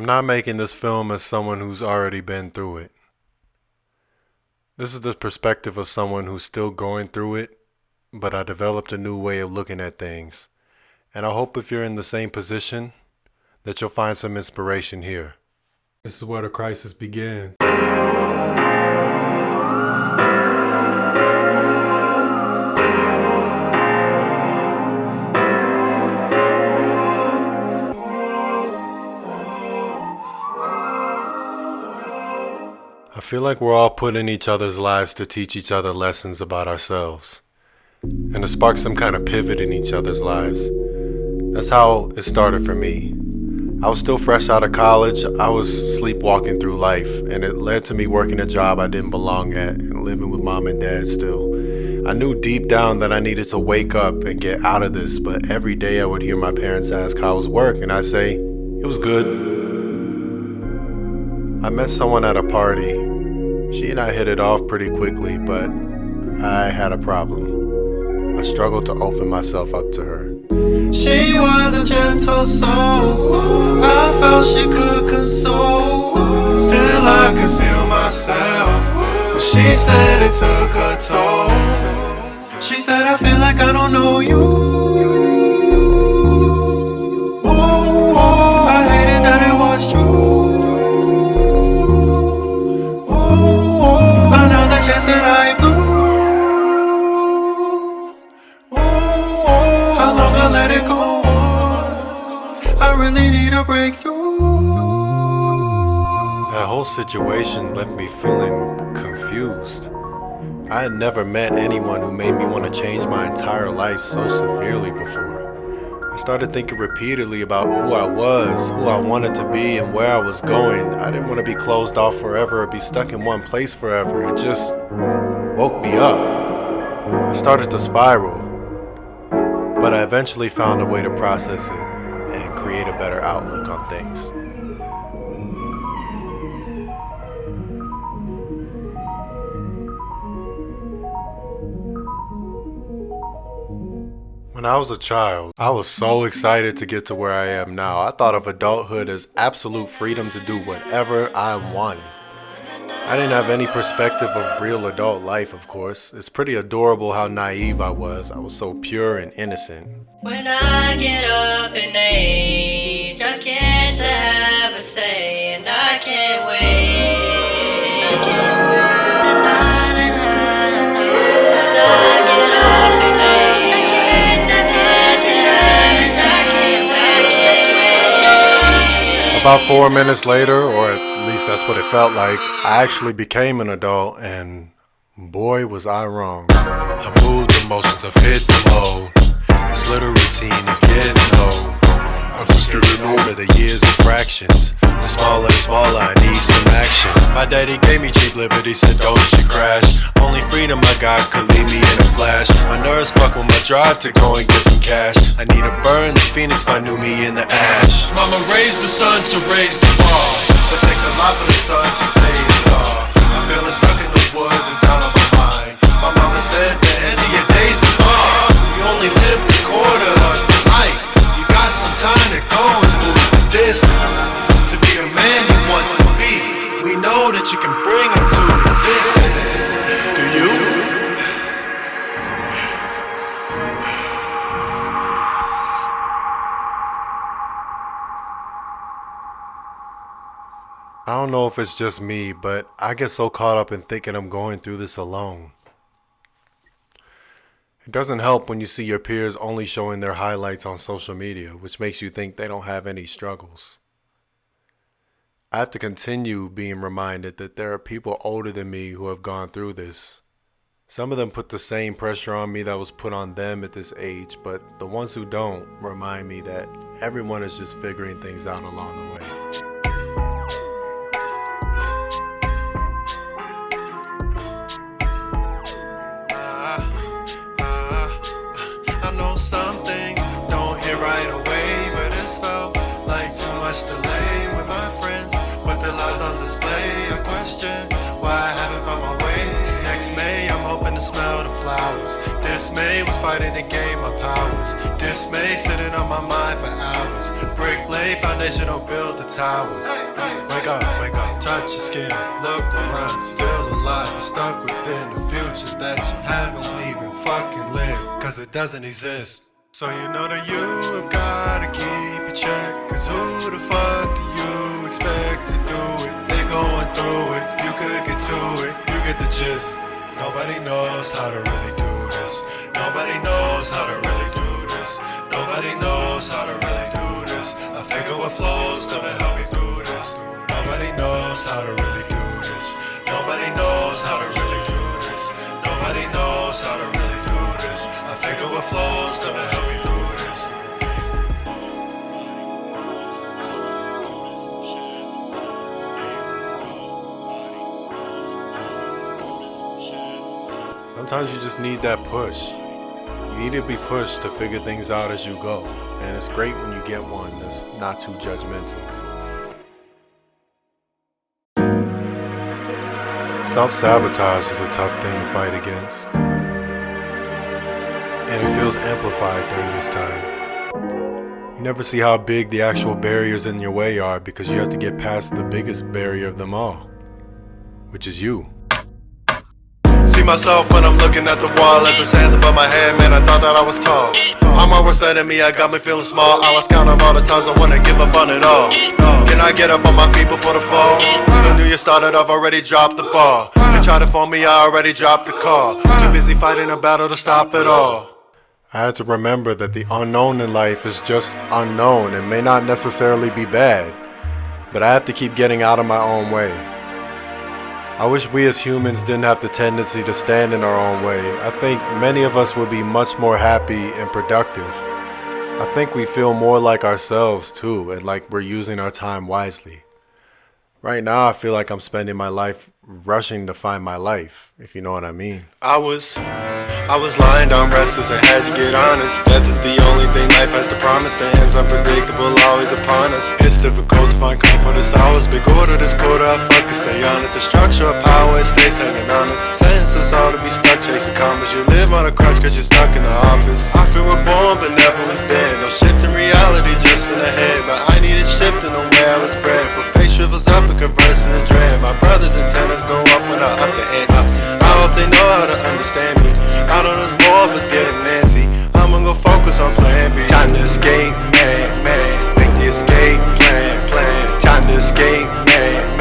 not making this film as someone who's already been through it. This is the perspective of someone who's still going through it, but I developed a new way of looking at things. And I hope if you're in the same position, that you'll find some inspiration here. This is where the crisis began. I feel like we're all put in each other's lives to teach each other lessons about ourselves and to spark some kind of pivot in each other's lives. That's how it started for me. I was still fresh out of college. I was sleepwalking through life, and it led to me working a job I didn't belong at and living with mom and dad still. I knew deep down that I needed to wake up and get out of this, but every day I would hear my parents ask how was work, and I'd say, it was good. I met someone at a party. She and I hit it off pretty quickly, but I had a problem. I struggled to open myself up to her. She was a gentle soul, I felt she could console. Still I conceal myself, but she said it took a toll. She said I feel like I don't know you. I hated that it was true. Another chance that I blew. How long I let it go on? I really need a breakthrough. That whole situation left me feeling confused. I had never met anyone who made me want to change my entire life so severely before. I started thinking repeatedly about who I was, who I wanted to be, and where I was going. I didn't want to be closed off forever or be stuck in one place forever. It just woke me up. I started to spiral, but I eventually found a way to process it and create a better outlook on things. When I was a child, I was so excited to get to where I am now. I thought of adulthood as absolute freedom to do whatever I wanted. I didn't have any perspective of real adult life, of course. It's pretty adorable how naive I was. I was so pure and innocent. When I get up in age, I get to have a say, and I can't wait. I can't wait. When I get up in age, I get to have a say, and I can't wait. About 4 minutes later, or at least that's what it felt like, I actually became an adult, and boy was I wrong. I moved emotions to fit the mold. This little routine is getting old. I'm just getting older, the years are fractions. The smaller and smaller, I need some action. My daddy gave me cheap liberty, said don't you crash. Only freedom I got could leave me in a flash. My nerves fuck with my drive to go and get some cash. I need to burn the phoenix if I knew me in the ash. Mama raised the sun to raise the bar. It takes a lot for the sun to stay a star. I'm feeling stuck in the woods and down on my mind. My mama said the end of your days is far. You only live a quarter of your life. You got some time to go and move the distance. To be the man you want to be. We know that you can bring him to existence. Do you? I don't know if it's just me, but I get so caught up in thinking I'm going through this alone. It doesn't help when you see your peers only showing their highlights on social media, which makes you think they don't have any struggles. I have to continue being reminded that there are people older than me who have gone through this. Some of them put the same pressure on me that was put on them at this age, but the ones who don't remind me that everyone is just figuring things out along the way. I know some things don't hit right away, but it's felt like too much delay with my friends, with their lives on display. I question why I haven't found my way. Next May, I'm hoping to smell the flowers. This May was fighting to gain my powers. Dismay sitting on my mind for hours. brick laid foundation don't build the towers. Wake up, touch your skin, look around, you're still alive. You're stuck within the future that you haven't even fucking lived, cause it doesn't exist. So you know that you've gotta keep it check, cause who the fuck do you expect to do it? They going through it, you could get to it, you get the gist. Nobody knows how to really do this. Nobody knows how to really do this. Nobody knows how to really do this. I figure what flow's gonna help me do this. Nobody knows how to really do this. Nobody knows how to really do this. Nobody knows how to really do this. I figure what flow's gonna help me do this. Sometimes you just need that push. You need to be pushed to figure things out as you go. And it's great when you get one that's not too judgmental. Self-sabotage is a tough thing to fight against. And it feels amplified during this time. You never see how big the actual barriers in your way are because you have to get past the biggest barrier of them all, which is you. See myself when I'm looking at the wall as it stands above my head, man, I thought that I was tall. I'm my worst enemy, I got me feeling small. I lost count of all the times I wanna give up on it all. Can I get up on my feet before the fall? The new year started, I've already dropped the ball. They try to phone me, I already dropped the call. Too busy fighting a battle to stop it all. I had to remember that the unknown in life is just unknown and may not necessarily be bad, but I have to keep getting out of my own way. I wish we as humans didn't have the tendency to stand in our own way. I think many of us would be much more happy and productive. I think we feel more like ourselves too, and like we're using our time wisely. Right now I feel like I'm spending my life rushing to find my life, if you know what I mean. I was lying down restless and had to get honest. Death is the only thing life has to promise. The ends unpredictable, always upon us. It's difficult to find comfort in solace. Big order, this quarter, I fucking stay on it. The structure of power, it stays hanging on us. Sentence us all to be stuck chasing commas. You live on a crutch cause you're stuck in the office. I feel we're born but never was dead. No shift in reality, just in the head. But I needed shifting the way I was bred. For face shrivels up and converts to the dread. My brothers' antennas go up when I up the ante. I hope they know how to understand me. I know there's more of us getting antsy. I'ma go focus on plan B. Time to escape, man. Make the escape plan. Time to escape, man.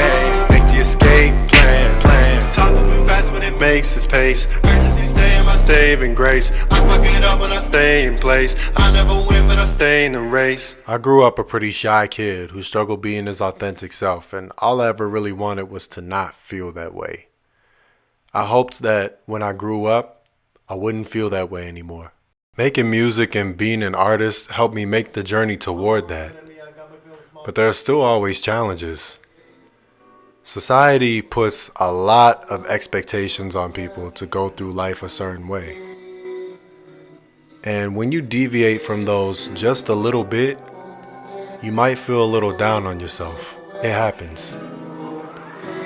Make the escape plan. Top of investment, it makes its pace. Urgency stay in my saving grace. I fuck it up but I stay in place. I never win but I stay in the race. I grew up a pretty shy kid who struggled being his authentic self, and all I ever really wanted was to not feel that way. I hoped that when I grew up, I wouldn't feel that way anymore. Making music and being an artist helped me make the journey toward that. But there are still always challenges. Society puts a lot of expectations on people to go through life a certain way. And when you deviate from those just a little bit, you might feel a little down on yourself. It happens.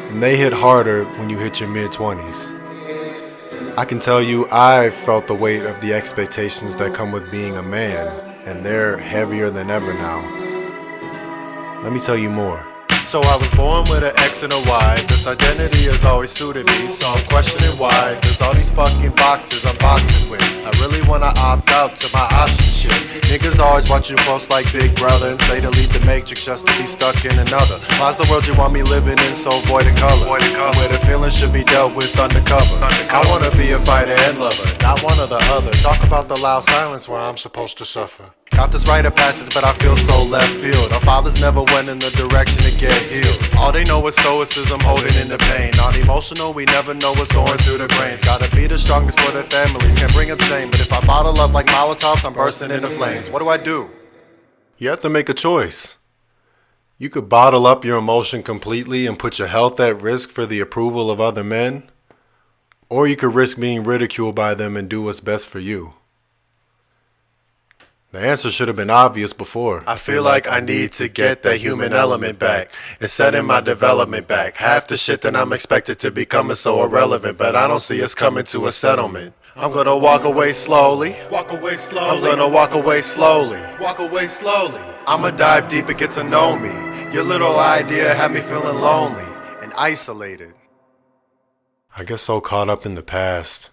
And they hit harder when you hit your mid-20s. I can tell you I've felt the weight of the expectations that come with being a man, and they're heavier than ever now. Let me tell you more. So I was born with an X and a Y. This identity has always suited me, so I'm questioning why. There's all these fucking boxes I'm boxing with. I really wanna opt out to my option shit. Niggas always watch you close like Big Brother and say to leave the matrix just to be stuck in another. Why's the world you want me living in so void of color? And where the feelings should be dealt with undercover. I wanna be a fighter and lover, not one or the other. Talk about the loud silence where I'm supposed to suffer. Got this rite of passage, but I feel so left field. Our fathers never went in the direction to get healed. All they know is stoicism, holding in the pain. Not emotional, we never know what's going through their brains. Gotta be the strongest for their families, can't bring up shame. But if I bottle up like Molotovs, I'm bursting into flames. What do? You have to make a choice. You could bottle up your emotion completely and put your health at risk for the approval of other men, or you could risk being ridiculed by them and do what's best for you. The answer should have been obvious before. I feel like I need to get that human element back and setting my development back. Half the shit that I'm expected to become is so irrelevant, but I don't see us coming to a settlement. I'm gonna walk away slowly. I'm gonna walk away slowly. I'ma dive deep and get to know me. Your little idea had me feeling lonely and isolated. I get so caught up in the past.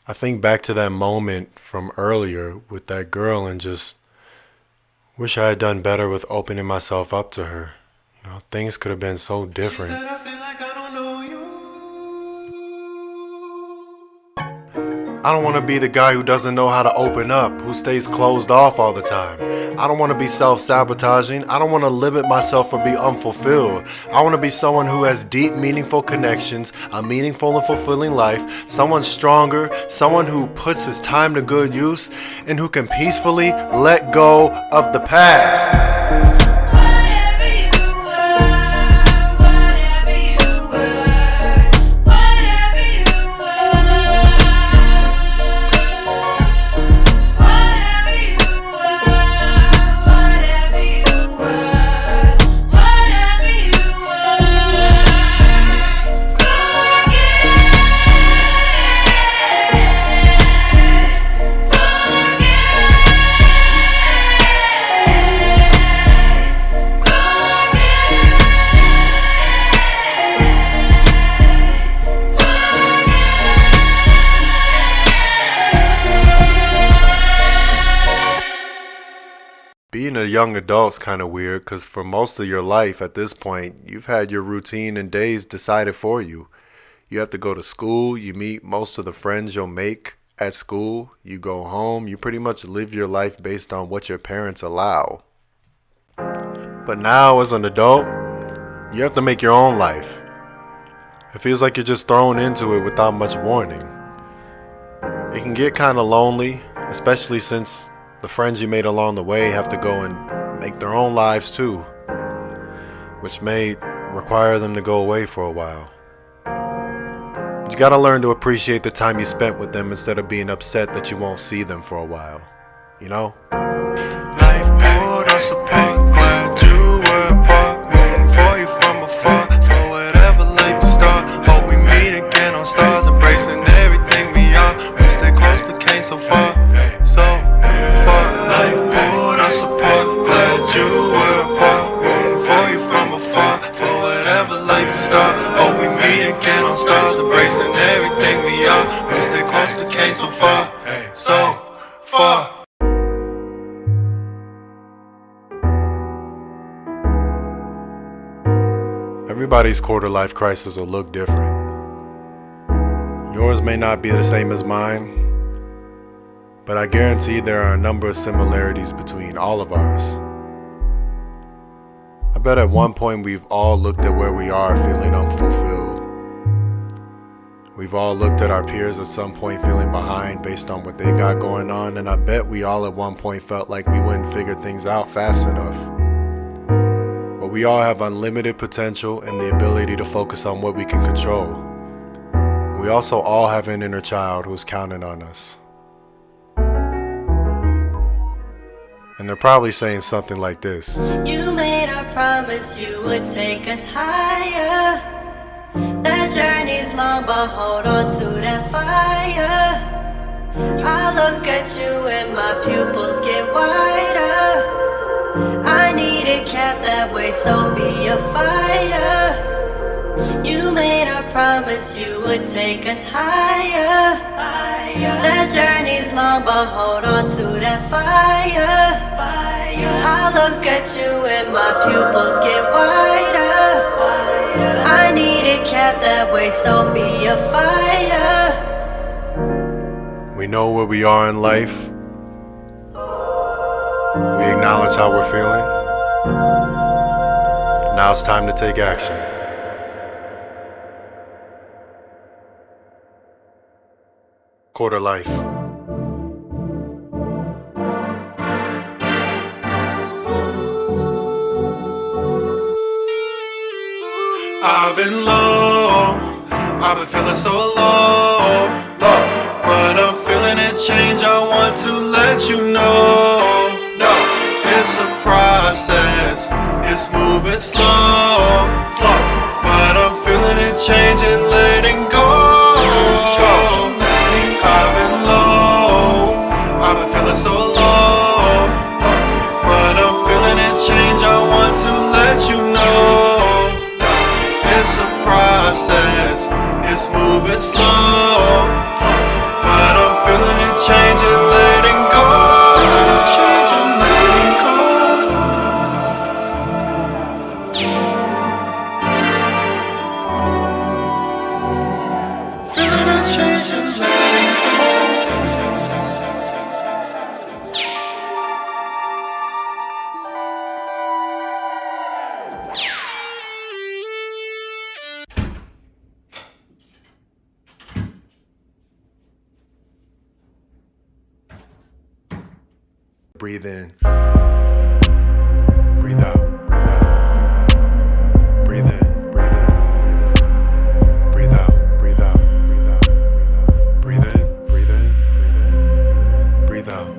I think back to that moment from earlier with that girl and just wish I had done better with opening myself up to her. You know, things could have been so different. She said, I feel like I don't know you. I don't want to be the guy who doesn't know how to open up, who stays closed off all the time. I don't want to be self-sabotaging. I don't want to limit myself or be unfulfilled. I want to be someone who has deep, meaningful connections, a meaningful and fulfilling life, someone stronger, someone who puts his time to good use, and who can peacefully let go of the past. Being a young adult's kind of weird because for most of your life at this point, you've had your routine and days decided for you. You have to go to school, you meet most of the friends you'll make at school, you go home, you pretty much live your life based on what your parents allow. But now as an adult, you have to make your own life. It feels like you're just thrown into it without much warning. It can get kind of lonely, especially since the friends you made along the way have to go and make their own lives too, which may require them to go away for a while. But you gotta learn to appreciate the time you spent with them instead of being upset that you won't see them for a while, you know? Life pulled us apart, glad you were apart. Waiting for you from afar, for whatever life you start. Hope we meet again on stars, embracing everything we are. We stay close but came so far, so far. Life pulled us apart, glad you were apart. Waiting for you from afar, for whatever life you start. Hope we meet again on stars, embracing everything we are. We stay close but came so far, so far. Everybody's quarter-life crisis will look different. Yours may not be the same as mine, but I guarantee there are a number of similarities between all of ours. I bet at one point we've all looked at where we are feeling unfulfilled. We've all looked at our peers at some point feeling behind based on what they got going on, and I bet we all at one point felt like we wouldn't figure things out fast enough. But we all have unlimited potential and the ability to focus on what we can control. We also all have an inner child who's counting on us. And they're probably saying something like this. You made a promise you would take us higher. That journey's long, but hold on to that fire. I look at you and my pupils get wider. I need it kept that way, so be a fighter. You made a promise you would take us higher. That journey's long, but hold on to that fire. I look at you and my pupils get wider. I need it kept that way, so be a fighter. We know where we are in life. We acknowledge how we're feeling. Now it's time to take action. Quarter life. I've been low, I've been feeling so low, but I'm feeling a change. I want to let you know. It's a process, it's moving slow, but I'm feeling it changing, letting go. I've been low, I've been feeling so low, but moving slow, but I'm feeling it change and letting go. Feeling it change and letting go. Feeling it change and letting go. Breathe in. Breathe out. Breathe in. Breathe out. Breathe out. Breathe in. Breathe in. Breathe out.